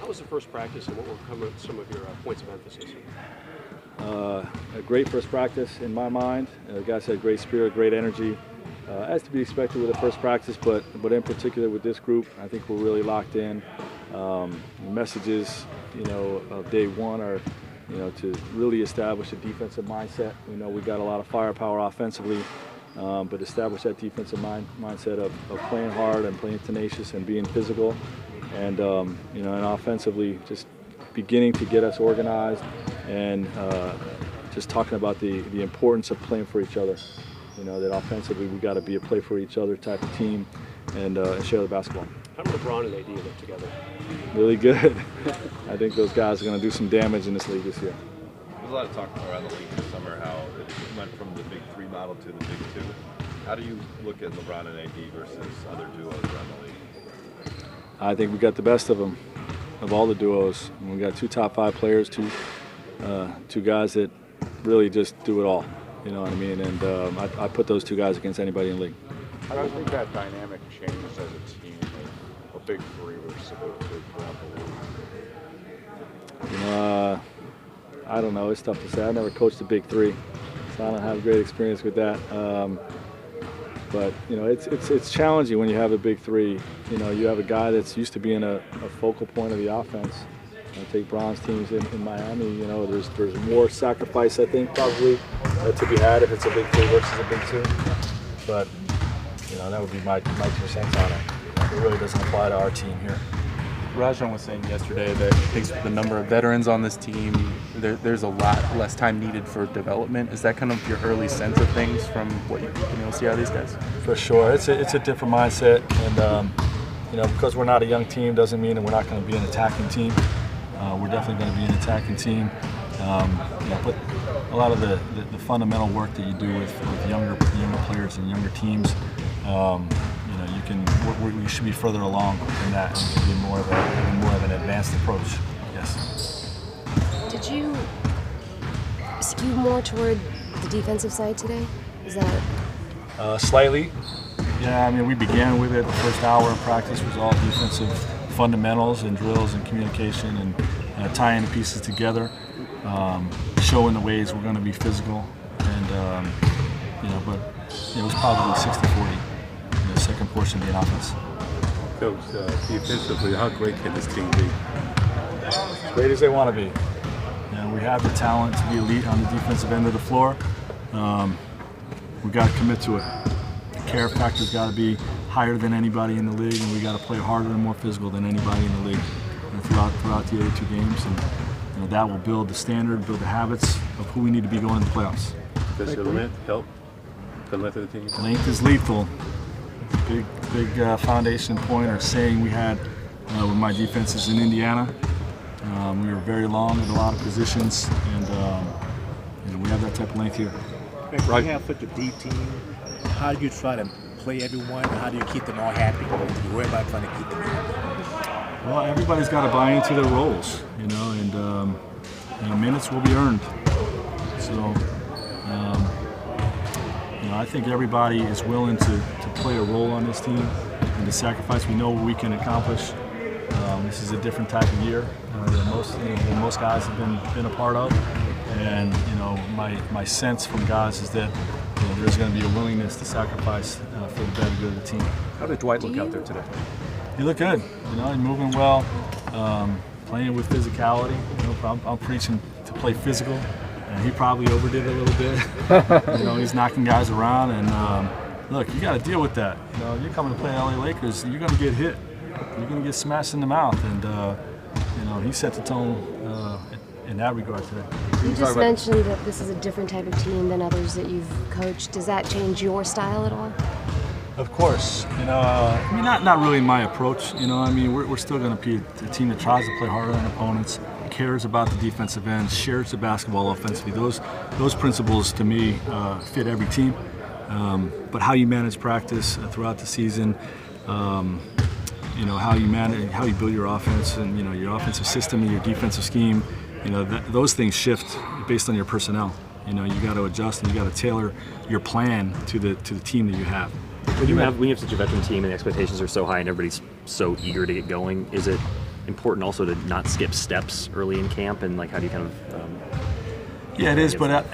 was the first practice, and what were some of your points of emphasis? A great first practice in my mind. The guys had great spirit, great energy, as to be expected with a first practice, but in particular with this group, I think we're really locked in. The messages, of day one are, to really establish a defensive mindset. We know we got a lot of firepower offensively, but establish that defensive mindset of playing hard and playing tenacious and being physical, and and offensively just beginning to get us organized and just talking about the importance of playing for each other. That offensively we got to be a play for each other type of team and share the basketball. How do LeBron and AD look together? Really good. I think those guys are going to do some damage in this league this year. There's a lot of talk around the league this summer how it went from the big three model to the big two. How do you look at LeBron and AD versus other duos around the league? I think we got the best of them, of all the duos. We got two top 5 players, two guys that really just do it all. You know what I mean? And I put those two guys against anybody in the league. How do you think that dynamic changes as a team, a big three versus a big two throughout the league? I don't know. It's tough to say. I never coached a big three, so I don't have great experience with that. But it's challenging when you have a big three. You have a guy that's used to being a focal point of the offense. Take Bron's teams in Miami. There's more sacrifice, I think, probably to be had if it's a big three versus a big two. But that would be my 2 cents on it. It really doesn't apply to our team here. Rajon was saying yesterday that thanks to the number of veterans on this team, there's a lot less time needed for development. Is that kind of your early sense of things from what you've been able to see out of these guys? For sure. It's a different mindset. And, because we're not a young team doesn't mean that we're not going to be an attacking team. We're definitely going to be an attacking team. But a lot of the fundamental work that you do with younger players and younger teams, we should be further along than that and be more of an advanced approach. Yes. Did you skew more toward the defensive side today? Is that slightly? Yeah. We began with it. The first hour of practice was all defensive fundamentals and drills and communication and tying the pieces together, showing the ways we're going to be physical, and but it was probably 60-40 in the second portion of the offense. Coach, defensively, how great can this team be? As great as they want to be. We have the talent to be elite on the defensive end of the floor. We got to commit to it. The care factor's got to be higher than anybody in the league, and we got to play harder and more physical than anybody in the league throughout the 82 games, and that will build the standard, build the habits of who we need to be going into the playoffs. Does your length help the length of the team? Length is lethal. Big foundation point or saying we had with my defenses in Indiana. We were very long in a lot of positions, and we have that type of length here. When you have such a deep team, how do you try to play everyone? How do you keep them all happy? Do you worry about trying to keep them happy? Well, everybody's got to buy into their roles, and minutes will be earned. So, I think everybody is willing to play a role on this team and to sacrifice. We know what we can accomplish. This is a different type of year than most guys have been a part of, and my sense from guys is that there's going to be a willingness to sacrifice for the better good of the team. How did Dwight look out there today? He looked good. He's moving well, playing with physicality. I'm preaching to play physical, and he probably overdid it a little bit. He's knocking guys around, and look, you got to deal with that. You're coming to play LA Lakers, you're going to get hit. You're going to get smashed in the mouth, and he set the tone in that regard today. You just mentioned that this is a different type of team than others that you've coached. Does that change your style at all? Of course. Not really my approach. We're still going to be a team that tries to play harder than opponents, cares about the defensive end, shares the basketball offensively. Those principles, to me, fit every team. But how you manage practice throughout the season, how you build your offense, and your offensive system and your defensive scheme, those things shift based on your personnel. You got to adjust and you got to tailor your plan to the team that you have. When you have such a veteran team and the expectations are so high and everybody's so eager to get going, is it important also to not skip steps early in camp, and like how do you kind of yeah, it is, but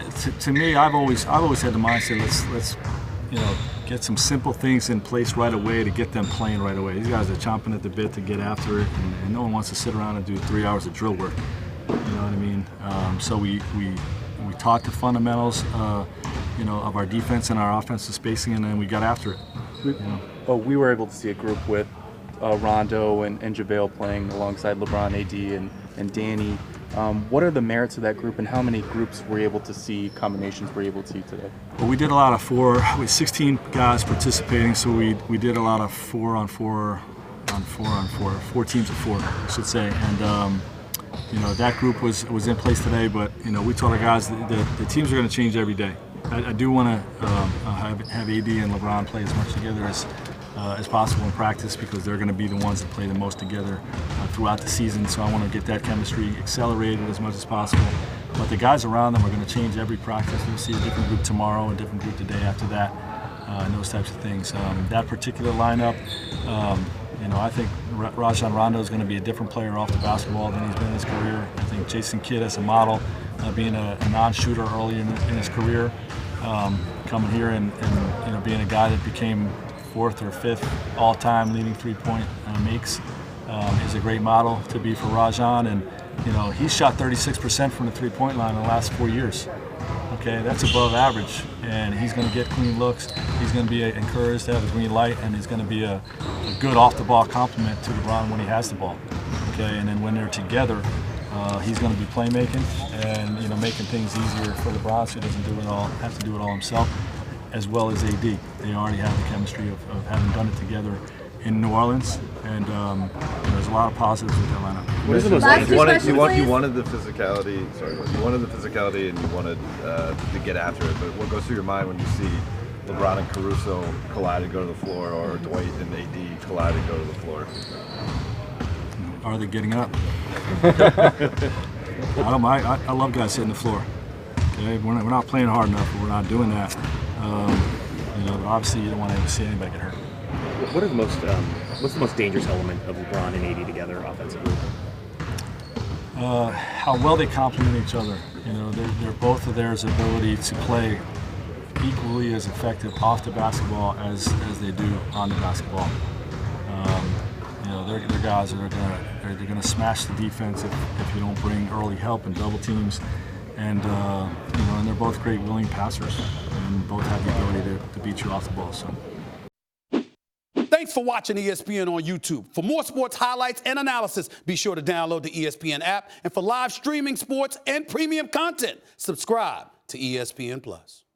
to me, I've always had the mindset, let's get some simple things in place right away to get them playing right away. These guys are chomping at the bit to get after it, and no one wants to sit around and do 3 hours of drill work. You know what I mean? So we taught the fundamentals, of our defense and our offensive spacing, and then we got after it. Well, we were able to see a group with Rondo and JaVale playing alongside LeBron, AD, and Danny. What are the merits of that group, and how many groups were you able to see, combinations were you able to see today? Well, we did a lot of we had 16 guys participating, so we did a lot of 4 teams of 4, I should say. And that group was in place today, but we told our guys that the teams are going to change every day. I do want to have AD and LeBron play as much together as possible in practice, because they're going to be the ones that play the most together throughout the season. So I want to get that chemistry accelerated as much as possible. But the guys around them are going to change every practice. You'll see a different group tomorrow, a different group the day after that, and those types of things. That particular lineup, I think Rajon Rondo is going to be a different player off the basketball than he's been in his career. I think Jason Kidd as a model, being a non-shooter early in his career, coming here and being a guy that became 4th or 5th all-time leading three-point makes is a great model to be for Rajon. And he's shot 36% from the three-point line in the last 4 years. Okay, that's above average, and he's going to get clean looks. He's going to be encouraged to have a green light, and he's going to be a good off-the-ball complement to LeBron when he has the ball. Okay, and then when they're together, he's going to be playmaking and making things easier for LeBron, so he doesn't have to do it all himself, as well as AD. They already have the chemistry of having done it together in New Orleans, and there's a lot of positives with that lineup. What is the most you wanted the physicality. Sorry, you wanted the physicality, and you wanted to get after it. But what goes through your mind when you see LeBron and Caruso collide and go to the floor, or Dwight and AD collide and go to the floor? Are they getting up? I love guys hitting the floor. Okay, we're not playing hard enough, but we're not doing that. Obviously you don't want to ever see anybody get hurt. What are the most what's the most dangerous element of LeBron and AD together offensively? How well they complement each other. They're both of theirs ability to play equally as effective off the basketball as they do on the basketball. They're guys that are going to smash the defense if you don't bring early help and double teams, and and they're both great willing passers, and both have the ability to beat you off the ball. So. Thanks for watching ESPN on YouTube. For more sports highlights and analysis, be sure to download the ESPN app, and for live streaming sports and premium content, subscribe to ESPN+.